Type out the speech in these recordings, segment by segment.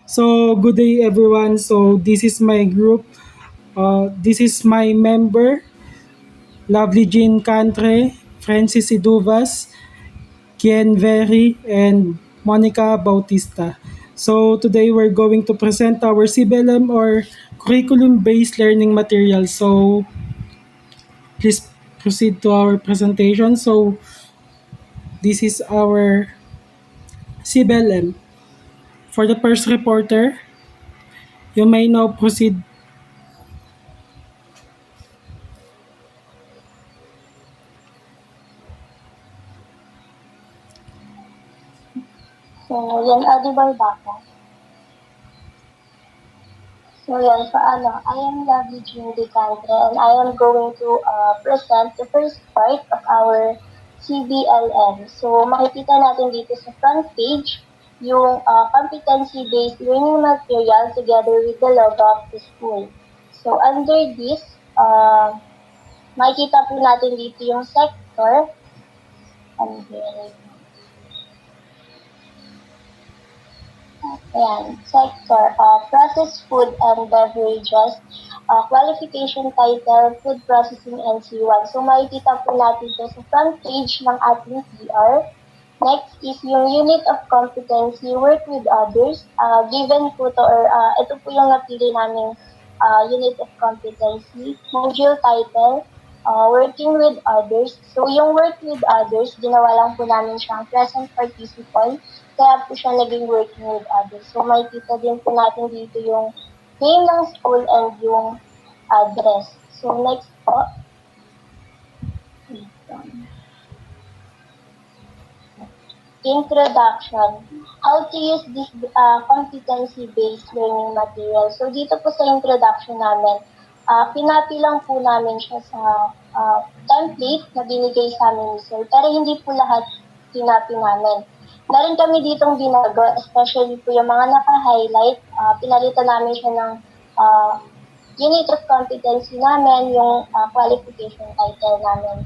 So, good day everyone. So, this is my group. This is my member, Lovely Jean Cantre, Francis Iduvas, Kien Very, and Monica Bautista. So, today we're going to present our CBLM or curriculum-based learning material. So, please proceed to our presentation. So, this is our CBLM. For the first reporter, you may now proceed. So, yan, audible ba ako? So, yan, paano? I am Lovely Jean Cantre and I am going to present the first part of our CBLM. So, makikita natin dito sa front page yung competency-based learning material together with the logo of the school. So, under this, makikita po natin dito yung sector. Under Ayan, sector, processed food and beverages, qualification title, food processing NC1. So makikita po natin ito sa front page ng ating PR. Next is yung unit of competency, work with others. Given po to, or ito po yung napili namin unit of competency. Module title, working with others. So yung work with others, ginawa lang po namin siyang present participle. Kaya po siya naging working with others. So makikita din po natin dito yung name ng school and yung address. So next po. Introduction. How to use this competency-based learning material. So dito po sa introduction namin, pinapi lang po namin siya sa template na binigay sa amin ni Sir. Pero hindi po lahat pinapi namin. Meron kami ditong binago, especially po yung mga naka-highlight. Pinalitan namin siya ng unit of competency namin, yung qualification title namin.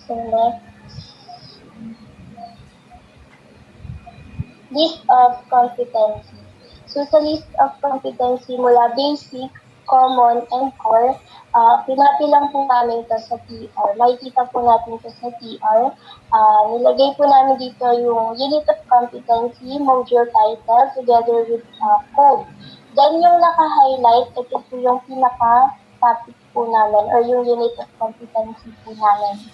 So next. List of competency. So sa list of competency mula basic, common, and core, pinapi lang po namin ito sa TR. Makikita po natin ito sa TR. Nilagay po namin dito yung unit of competency, module title, together with code. Then yung naka-highlight, ito po yung pinaka-topic po namin or yung unit of competency po namin.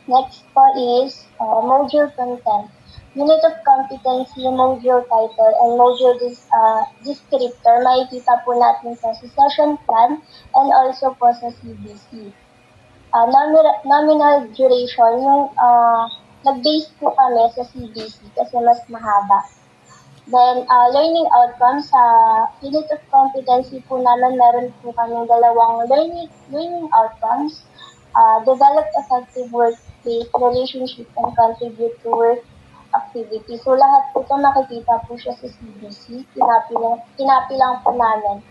Next po is module content. Unit of competency, module title, and module descriptor, makikita po natin sa session plan and also po sa CBC. Nominal duration, yung nag-base po kami sa CBC kasi mas mahaba. Then, learning outcomes, sa unit of competency po namin, meron po kami dalawang learning outcomes. Develop effective workplace relationship and contribute to work activity. So, lahat po ito makikita po siya sa CBC. Tinapi lang po namin.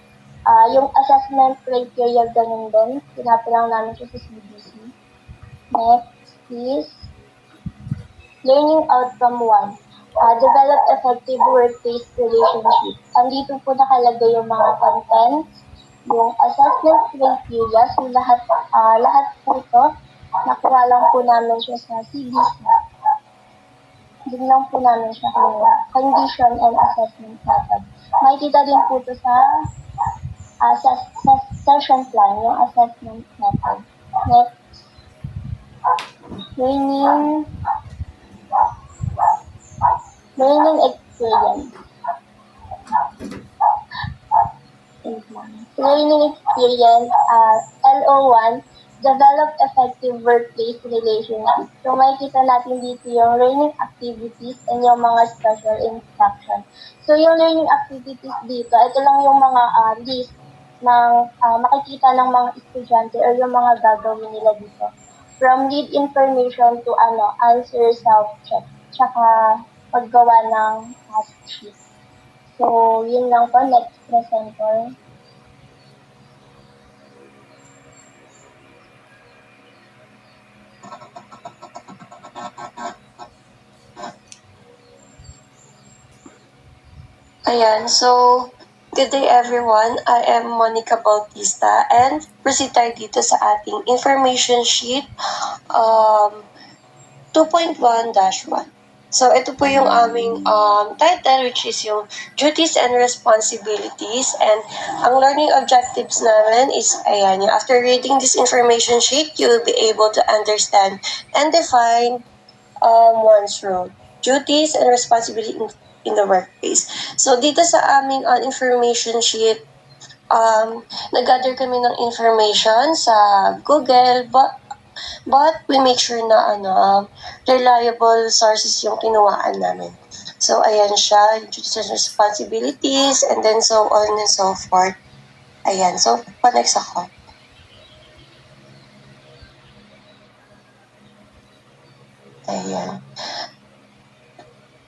Yung assessment criteria, ganun din. Tinapi lang namin siya sa CBC. Next is learning outcome 1. Develop effective workplace relationship. Andito po nakalagay yung mga contents, yung assessment criteria, so lahat po ito, nakuha lang po namin siya sa CBC. Doon lang po namin siya kinuha. Condition and assessment method. Makikita din po ito sa session plan, yung assessment method. Next, learning experience. Learning experience, LO1, develop effective workplace relationship. So makikita natin dito yung learning activities and yung mga special instruction. So yung learning activities dito, ito lang yung mga list ng makikita ng mga estudyante or yung mga gagawin nila dito. From read information to answer self-check, tsaka paggawa ng task sheet. So, yun lang po. Next presenter. Ayan, so good day everyone. I am Monica Bautista and proceed tayo dito sa ating information sheet 2.1-1. So ito po yung aming title which is yung duties and responsibilities, and ang learning objectives namin is ayan, yung after reading this information sheet, you will be able to understand and define one's role, duties and responsibility in the workplace. So dito sa aming information sheet, nag-gather kami ng information sa Google, but we make sure na reliable sources yung kinuhaan namin. So ayan siya, duties and responsibilities, and then so on and so forth. Ayan, so pa-next ako. Ayan.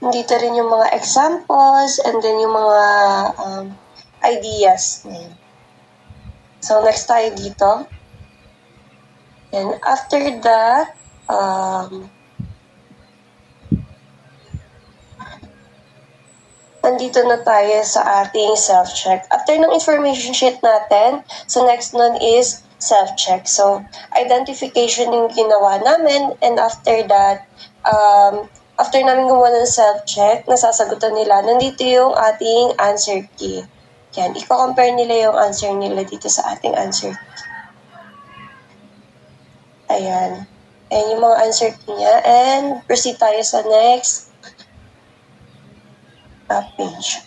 Dito rin yung mga examples and then yung mga ideas. Ayan. So next tayo dito. And after that, nandito na tayo sa ating self-check. After ng information sheet natin, so next nun is self-check. So, identification yung ginawa namin, and after that, after namin gumawa ng self-check, nasasagutan nila, nandito yung ating answer key. Yan, i-compare nila yung answer nila dito sa ating answer key. Ayan. And yung mga answer key niya, and proceed tayo sa next page.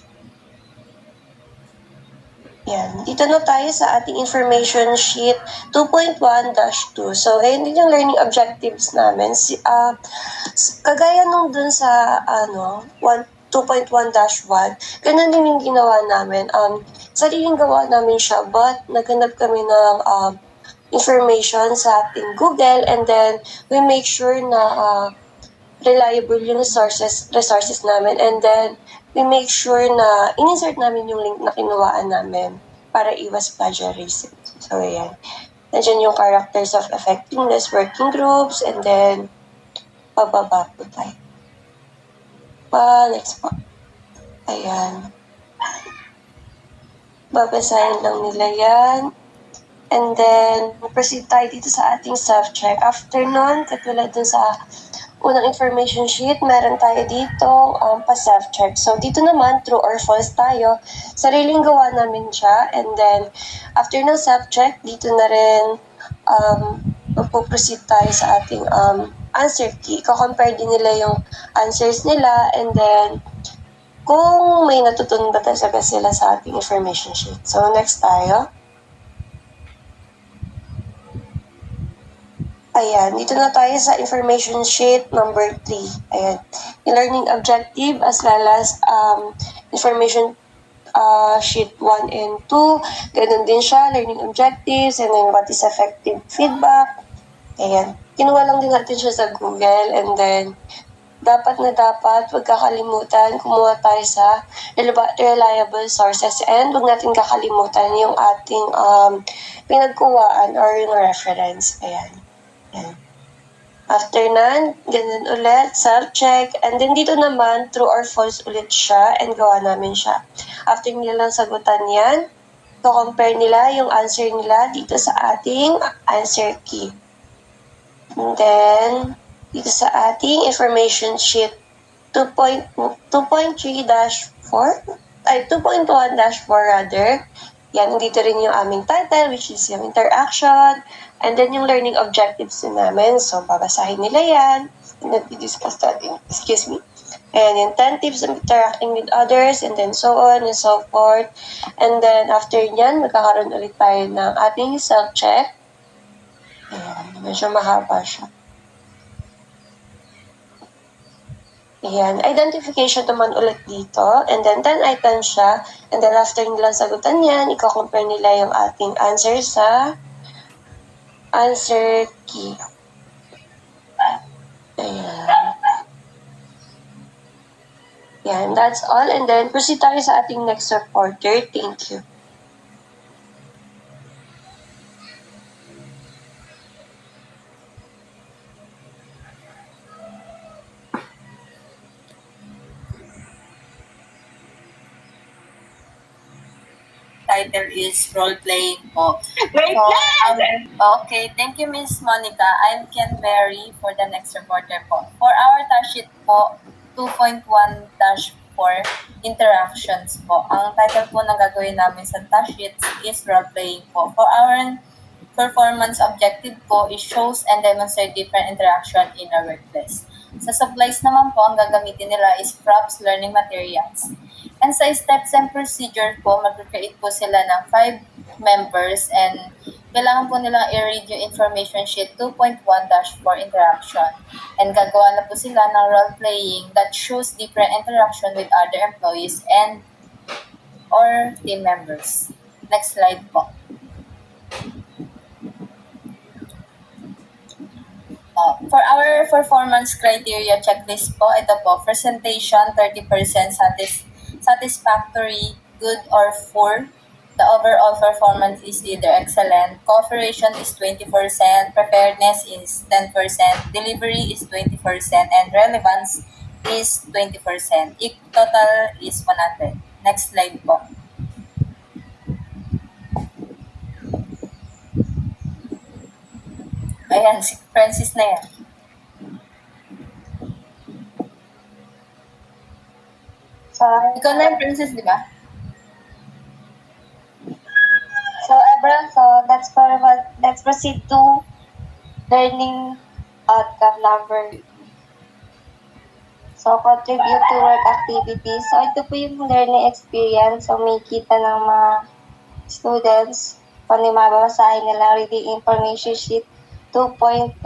Yan. Dito na tayo sa ating information sheet 2.1-2. So, ayun din yung learning objectives namin. Kagaya nung dun sa 2.1-1, ganun din yung ginawa namin. Sariling gawa namin siya, but naghanap kami ng information sa ating Google, and then we make sure na reliable yung resources namin, and then we make sure na in-insert namin yung link na kinuhaan namin para iwas plagiarism. So, ayan. Nandiyan yung characters of effectiveness, working groups, and then pababa po tayo. Next po. Ayan. Babasahin lang nila yan. And then, proceed tayo dito sa ating self-check. After nun, katulad dun sa unang information sheet, meron tayo dito pa-self-check. So, dito naman, true or false tayo. Sariling gawa namin siya. And then, after ng self-check, dito na rin magpo-proceed tayo sa ating answer key. Iko-compare din nila yung answers nila, and then, kung may natutunan ba talaga sila sa ating information sheet. So, next tayo. Ayan, dito na tayo sa information sheet number 3. Ayan, yung learning objective as well as information sheet 1 and 2. Ganun din siya, learning objectives, and then what is effective feedback. Ayan, kinuha lang din natin siya sa Google, and then dapat, huwag kakalimutan, kumuha tayo sa reliable sources, and huwag natin kakalimutan yung ating pinagkuhaan or yung reference. Ayan. Yan. After nan, ganun ulit, self-check, and then dito naman, true or false ulit siya, and gawa namin siya. After nilang sagutan yan, compare nila yung answer nila dito sa ating answer key. And then, dito sa ating information sheet 2.3-4, ay 2.1-4 rather. Yan, dito rin yung aming title, which is yung interaction, and then yung learning objectives din namin. So, babasahin nila yan, and then discuss natin, and yung 10 tips of interacting with others, and then so on and so forth. And then, after nyan, magkakaroon ulit tayo ng ating self-check. Ayan, medyo mahaba siya. Ayan, identification naman ulit dito, and then 10 items siya, and then after nilang sagutan yan, i-compare nila yung ating answer sa answer key. Ayan. Yan, that's all, and then proceed tayo sa ating next reporter. Thank you. title is role-playing po. Wait So, lang! okay, thank you, Miss Monica. I'm Ken Berry for the next reporter po. For our task sheet po, 2.1-4, interactions po. Ang title po ng gagawin namin sa task sheet is role-playing po. For our performance objective po is shows and demonstrate different interaction in our workplace. Sa supplies naman po, ang gagamitin nila is props, learning materials. And sa steps and procedure po, mag-create po sila ng 5 members and kailangan po nilang i-read yung information sheet 2.1-4 interaction. And gagawa na po sila ng role-playing that shows different interaction with other employees and or team members. Next slide po. For our performance criteria checklist po, ito po, presentation 30% satisfactory, good or poor. The overall performance is either excellent, cooperation is 20%, preparedness is 10%, delivery is 20%, and relevance is 20%. Total is 100. Next slide po. Ayan, si Francis na yan. So, Ikaw na yung Princess, di ba? so Ebra, let's proceed to learning outcome number. So, contribute to work activities. So, ito po yung learning experience. So, may kita ng mga students kung ano yung mababasahin nila reading information sheet 2.1-1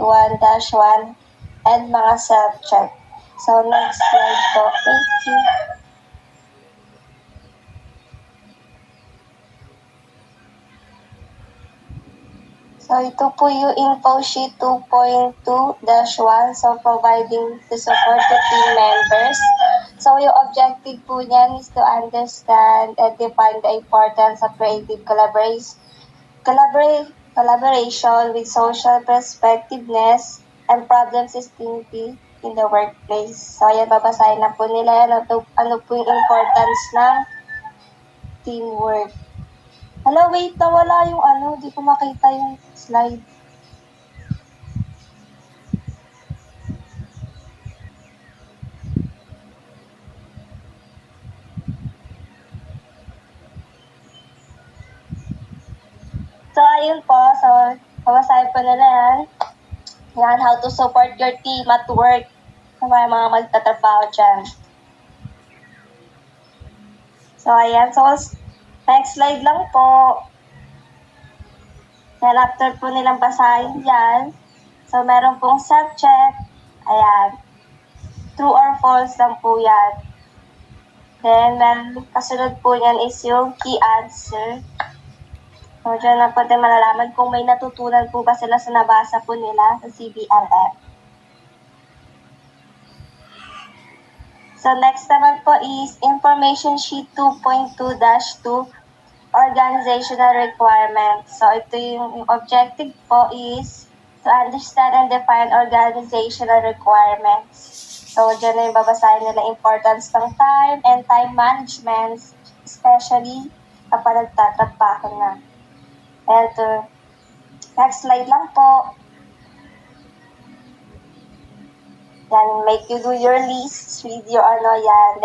and mga self-check. So, next slide po. Thank you. So, ito po yung info sheet 2.2-1. So, providing the support to team members. So, yung objective po niyan is to understand and define the importance of creative collaboration with social perspectiveness and problem systemicity in the workplace. So, ayan, babasahin na po nila yan. Ano po yung importance ng teamwork. Hala, wait, nawala yung di ko makita yung slide. So, ayun po. So, babasahin po nila yan. Yan, how to support your team at work. Sa mga magtatrabaho dyan. So, ayan. So, next slide lang po. Then, after po nilang basahin yan, so, meron pong self-check. Ayan. True or false lang po yan. Then, kasunod po yan is yung key answer. So, dyan na po din malalaman kung may natutunan po ba sila sa nabasa po nila sa CBLF. So, next naman po is Information Sheet 2.2-2, Organizational Requirements. So, ito yung objective po is to understand and define organizational requirements. So, dyan na yung babasahin nila importance ng time and time management, especially kapag nagtatrabaho na. And next slide lang po. Yan, make you do your list, read your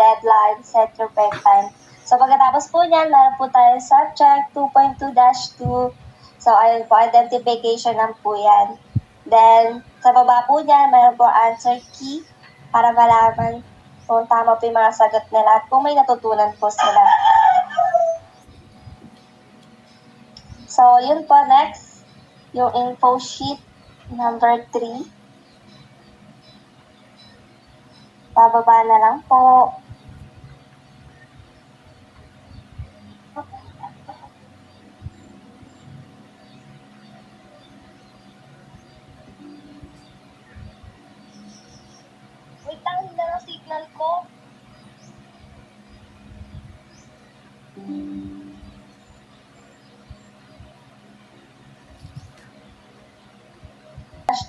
deadline, set your bedtime. So, pagkatapos po niyan, meron po tayo subject 2.2-2. So, ayun po, identification lang po yan. Then, sa baba po niyan, meron po answer key para malaman kung tama po yung mga sagot nila at kung may natutunan po sila. So, yun po, next, yung info sheet number 3. Bababa na lang po. Wait lang, hindi na signal ko.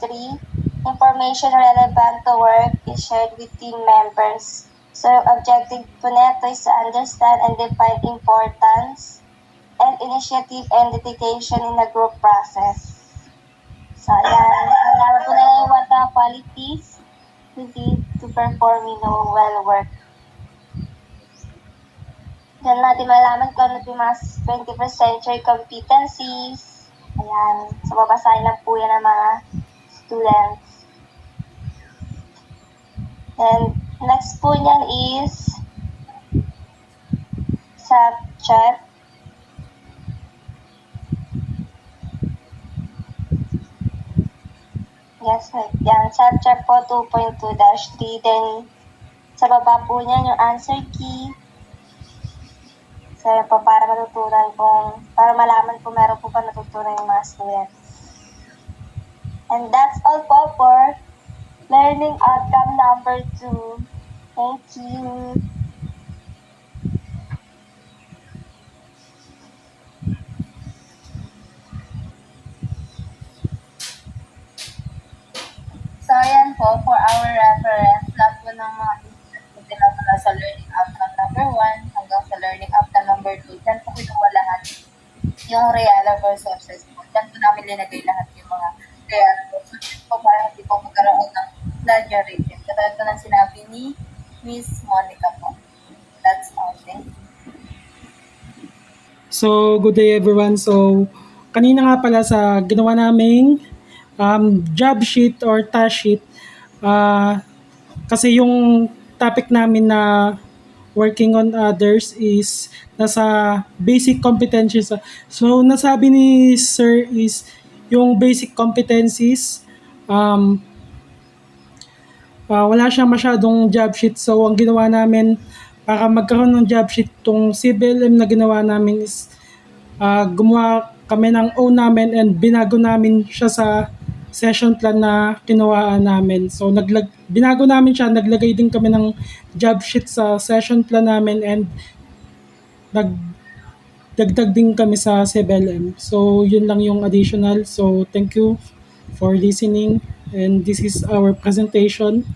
Three, information relevant to work is shared with team members. So, objective po neto is to understand and define importance and and initiative and dedication in the group process. So, ayan. Malaman po na lang what the qualities you need to perform in a well work. Diyan natin malaman kung ano yung mga 21st century competencies. Ayan. So, babasahin lang po yan ng mga students. And next po niyan is subject. Yes, yan. Subject po 2.2-3. Then, sa baba po niyan yung answer key. So, yan po, para matutunan para malaman kung meron po pa natutunan yung mga students. And that's all po for learning outcome number 2. Thank you. So, ayan po, for our reference, lahat po ng mga nila mula sa learning outcome number 1 hanggang sa learning outcome number 2. Diyan po kinuha lahat yung reliable sources po. Diyan po namin linagay lahat yung mga reliable sources po para hindi po magkaroon ng plagiarism. Katulad po ng sinabi ni Miss Monica po. That's all. Thank you. So, good day everyone. So, kanina nga pala sa ginawa naming job sheet or task sheet, kasi yung topic namin na working on others is nasa basic competencies. So, nasabi ni Sir is yung basic competencies, wala siyang masyadong job sheet. So, ang ginawa namin para magkaroon ng job sheet tong CBLM na ginawa namin is gumawa kami ng own namin and binago namin siya sa session plan na kinuhaan namin. So, binago namin siya, naglagay din kami ng job sheet sa session plan namin and nagdagdag din kami sa CBLM. So, yun lang yung additional. So, thank you for listening and this is our presentation.